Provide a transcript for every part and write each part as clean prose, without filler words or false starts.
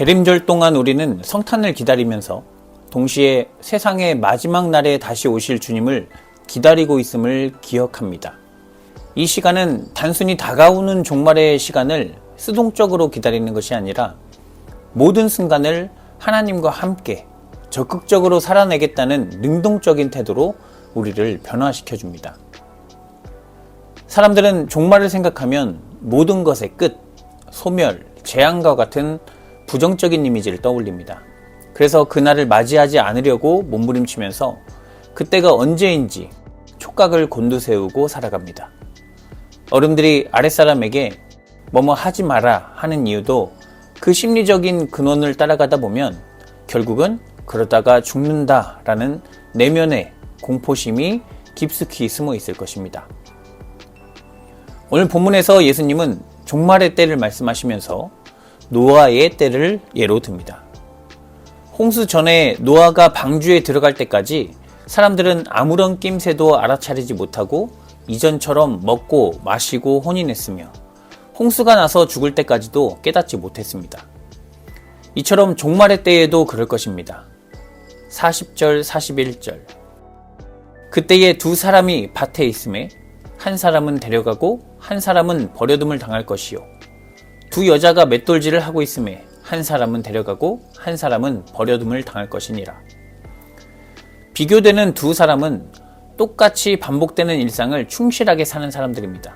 대림절 동안 우리는 성탄을 기다리면서 동시에 세상의 마지막 날에 다시 오실 주님을 기다리고 있음을 기억합니다. 이 시간은 단순히 다가오는 종말의 시간을 수동적으로 기다리는 것이 아니라 모든 순간을 하나님과 함께 적극적으로 살아내겠다는 능동적인 태도로 우리를 변화시켜 줍니다. 사람들은 종말을 생각하면 모든 것의 끝, 소멸, 재앙과 같은 부정적인 이미지를 떠올립니다. 그래서 그날을 맞이하지 않으려고 몸부림치면서 그때가 언제인지 촉각을 곤두세우고 살아갑니다. 어른들이 아랫사람에게 뭐뭐 하지 마라 하는 이유도 그 심리적인 근원을 따라가다 보면 결국은 그러다가 죽는다라는 내면의 공포심이 깊숙이 숨어 있을 것입니다. 오늘 본문에서 예수님은 종말의 때를 말씀하시면서 노아의 때를 예로 듭니다. 홍수 전에 노아가 방주에 들어갈 때까지 사람들은 아무런 낌새도 알아차리지 못하고 이전처럼 먹고 마시고 혼인했으며 홍수가 나서 죽을 때까지도 깨닫지 못했습니다. 이처럼 종말의 때에도 그럴 것입니다. 40절, 41절. 그때에 두 사람이 밭에 있음에 한 사람은 데려가고 한 사람은 버려둠을 당할 것이요. 두 여자가 맷돌질을 하고 있음에 한 사람은 데려가고 한 사람은 버려둠을 당할 것이니라. 비교되는 두 사람은 똑같이 반복되는 일상을 충실하게 사는 사람들입니다.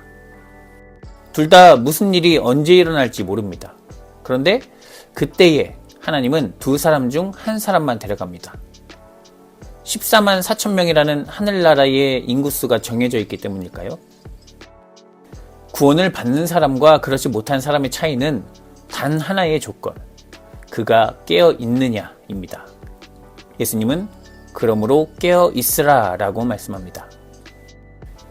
둘 다 무슨 일이 언제 일어날지 모릅니다. 그런데 그때에 하나님은 두 사람 중 한 사람만 데려갑니다. 14만 4천 명이라는 하늘나라의 인구수가 정해져 있기 때문일까요? 구원을 받는 사람과 그렇지 못한 사람의 차이는 단 하나의 조건, 그가 깨어 있느냐입니다. 예수님은 그러므로 깨어 있으라 라고 말씀합니다.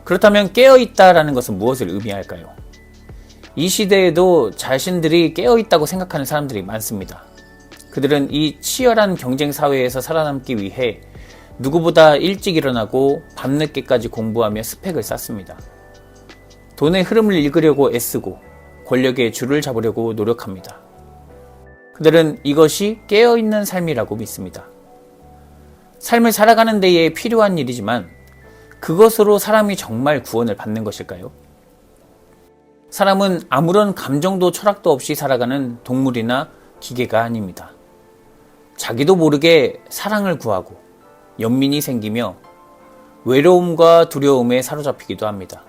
그렇다면 깨어 있다라는 것은 무엇을 의미할까요? 이 시대에도 자신들이 깨어 있다고 생각하는 사람들이 많습니다. 그들은 이 치열한 경쟁 사회에서 살아남기 위해 누구보다 일찍 일어나고 밤늦게까지 공부하며 스펙을 쌓습니다. 돈의 흐름을 읽으려고 애쓰고 권력의 줄을 잡으려고 노력합니다. 그들은 이것이 깨어있는 삶이라고 믿습니다. 삶을 살아가는 데에 필요한 일이지만 그것으로 사람이 정말 구원을 받는 것일까요? 사람은 아무런 감정도 철학도 없이 살아가는 동물이나 기계가 아닙니다. 자기도 모르게 사랑을 구하고 연민이 생기며 외로움과 두려움에 사로잡히기도 합니다.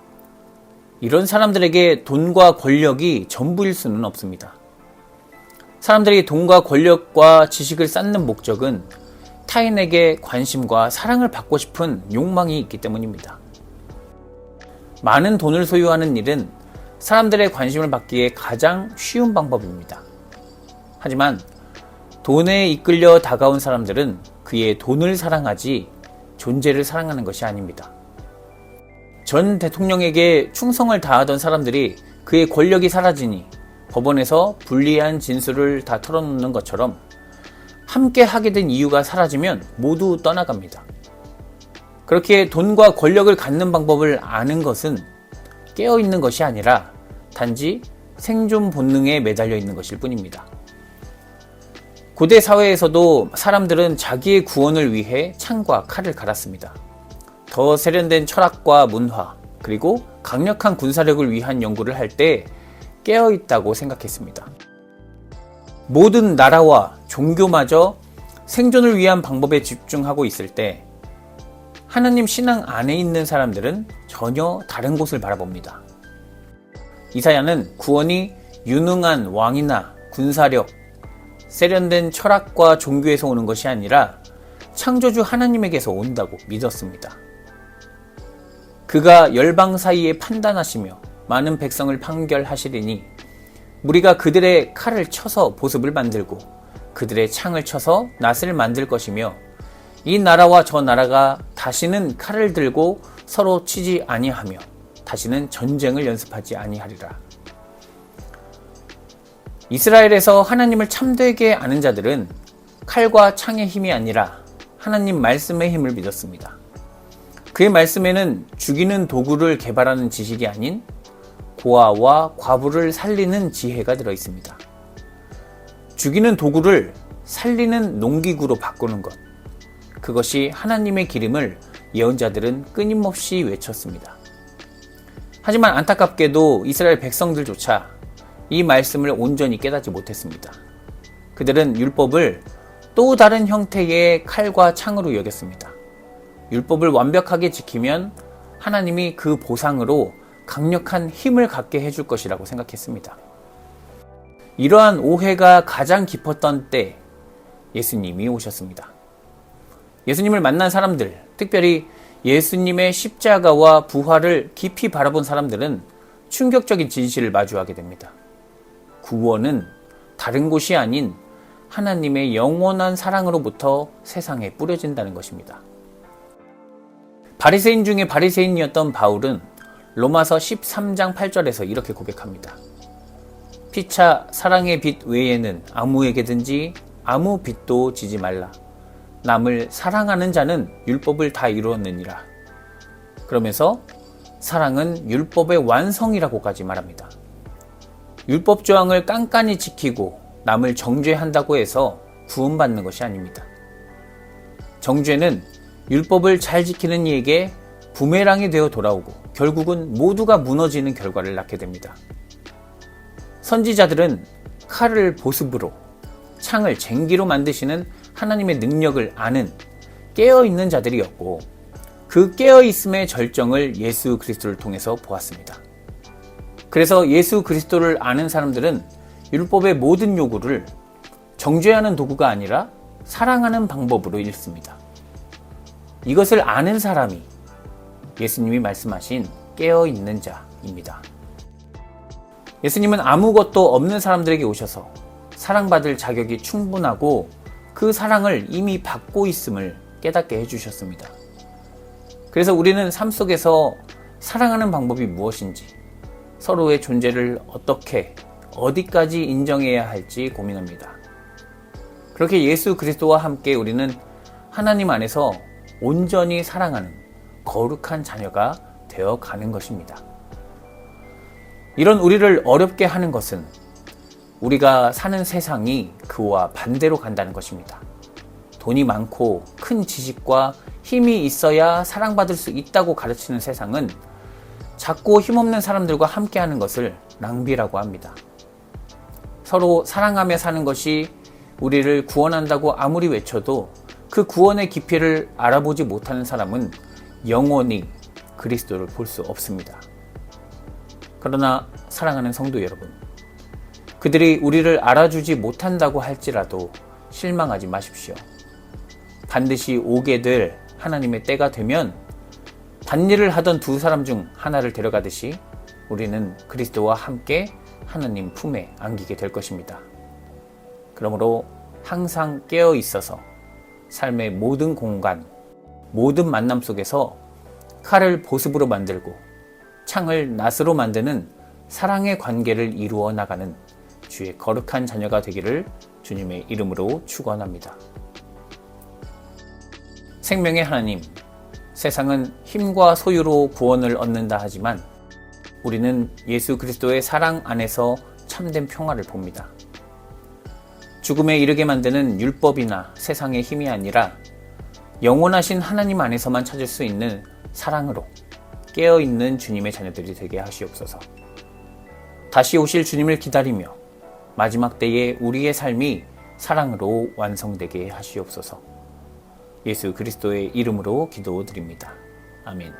이런 사람들에게 돈과 권력이 전부일 수는 없습니다. 사람들이 돈과 권력과 지식을 쌓는 목적은 타인에게 관심과 사랑을 받고 싶은 욕망이 있기 때문입니다. 많은 돈을 소유하는 일은 사람들의 관심을 받기에 가장 쉬운 방법입니다. 하지만 돈에 이끌려 다가온 사람들은 그의 돈을 사랑하지 존재를 사랑하는 것이 아닙니다. 전 대통령에게 충성을 다하던 사람들이 그의 권력이 사라지니 법원에서 불리한 진술을 다 털어놓는 것처럼 함께 하게 된 이유가 사라지면 모두 떠나갑니다. 그렇게 돈과 권력을 갖는 방법을 아는 것은 깨어있는 것이 아니라 단지 생존 본능에 매달려 있는 것일 뿐입니다. 고대 사회에서도 사람들은 자기의 구원을 위해 창과 칼을 갈았습니다. 더 세련된 철학과 문화, 그리고 강력한 군사력을 위한 연구를 할 때 깨어있다고 생각했습니다. 모든 나라와 종교마저 생존을 위한 방법에 집중하고 있을 때 하나님 신앙 안에 있는 사람들은 전혀 다른 곳을 바라봅니다. 이사야는 구원이 유능한 왕이나 군사력, 세련된 철학과 종교에서 오는 것이 아니라 창조주 하나님에게서 온다고 믿었습니다. 그가 열방 사이에 판단하시며 많은 백성을 판결하시리니 무리가 그들의 칼을 쳐서 보습을 만들고 그들의 창을 쳐서 낫을 만들 것이며 이 나라와 저 나라가 다시는 칼을 들고 서로 치지 아니하며 다시는 전쟁을 연습하지 아니하리라. 이스라엘에서 하나님을 참되게 아는 자들은 칼과 창의 힘이 아니라 하나님 말씀의 힘을 믿었습니다. 그의 말씀에는 죽이는 도구를 개발하는 지식이 아닌 고아와 과부를 살리는 지혜가 들어있습니다. 죽이는 도구를 살리는 농기구로 바꾸는 것. 그것이 하나님의 길임을 예언자들은 끊임없이 외쳤습니다. 하지만 안타깝게도 이스라엘 백성들조차 이 말씀을 온전히 깨닫지 못했습니다. 그들은 율법을 또 다른 형태의 칼과 창으로 여겼습니다. 율법을 완벽하게 지키면 하나님이 그 보상으로 강력한 힘을 갖게 해줄 것이라고 생각했습니다. 이러한 오해가 가장 깊었던 때 예수님이 오셨습니다. 예수님을 만난 사람들, 특별히 예수님의 십자가와 부활을 깊이 바라본 사람들은 충격적인 진실을 마주하게 됩니다. 구원은 다른 곳이 아닌 하나님의 영원한 사랑으로부터 세상에 뿌려진다는 것입니다. 바리새인 중에 바리새인이었던 바울은 로마서 13장 8절에서 이렇게 고백합니다. 피차 사랑의 빛 외에는 아무에게든지 아무 빛도 지지 말라. 남을 사랑하는 자는 율법을 다 이루었느니라. 그러면서 사랑은 율법의 완성이라고까지 말합니다. 율법 조항을 깐깐히 지키고 남을 정죄한다고 해서 구원받는 것이 아닙니다. 정죄는 율법을 잘 지키는 이에게 부메랑이 되어 돌아오고 결국은 모두가 무너지는 결과를 낳게 됩니다. 선지자들은 칼을 보습으로, 창을 쟁기로 만드시는 하나님의 능력을 아는 깨어있는 자들이었고 그 깨어있음의 절정을 예수 그리스도를 통해서 보았습니다. 그래서 예수 그리스도를 아는 사람들은 율법의 모든 요구를 정죄하는 도구가 아니라 사랑하는 방법으로 읽습니다. 이것을 아는 사람이 예수님이 말씀하신 깨어있는 자입니다. 예수님은 아무것도 없는 사람들에게 오셔서 사랑받을 자격이 충분하고 그 사랑을 이미 받고 있음을 깨닫게 해주셨습니다. 그래서 우리는 삶 속에서 사랑하는 방법이 무엇인지, 서로의 존재를 어떻게, 어디까지 인정해야 할지 고민합니다. 그렇게 예수 그리스도와 함께 우리는 하나님 안에서 온전히 사랑하는 거룩한 자녀가 되어가는 것입니다. 이런 우리를 어렵게 하는 것은 우리가 사는 세상이 그와 반대로 간다는 것입니다. 돈이 많고 큰 지식과 힘이 있어야 사랑받을 수 있다고 가르치는 세상은 작고 힘없는 사람들과 함께하는 것을 낭비라고 합니다. 서로 사랑하며 사는 것이 우리를 구원한다고 아무리 외쳐도 그 구원의 깊이를 알아보지 못하는 사람은 영원히 그리스도를 볼 수 없습니다. 그러나 사랑하는 성도 여러분, 그들이 우리를 알아주지 못한다고 할지라도 실망하지 마십시오. 반드시 오게 될 하나님의 때가 되면 밭일을 하던 두 사람 중 하나를 데려가듯이 우리는 그리스도와 함께 하나님 품에 안기게 될 것입니다. 그러므로 항상 깨어 있어서 삶의 모든 공간, 모든 만남 속에서 칼을 보습으로 만들고 창을 낫으로 만드는 사랑의 관계를 이루어 나가는 주의 거룩한 자녀가 되기를 주님의 이름으로 축원합니다. 생명의 하나님, 세상은 힘과 소유로 구원을 얻는다 하지만 우리는 예수 그리스도의 사랑 안에서 참된 평화를 봅니다. 죽음에 이르게 만드는 율법이나 세상의 힘이 아니라 영원하신 하나님 안에서만 찾을 수 있는 사랑으로 깨어있는 주님의 자녀들이 되게 하시옵소서. 다시 오실 주님을 기다리며 마지막 때에 우리의 삶이 사랑으로 완성되게 하시옵소서. 예수 그리스도의 이름으로 기도드립니다. 아멘.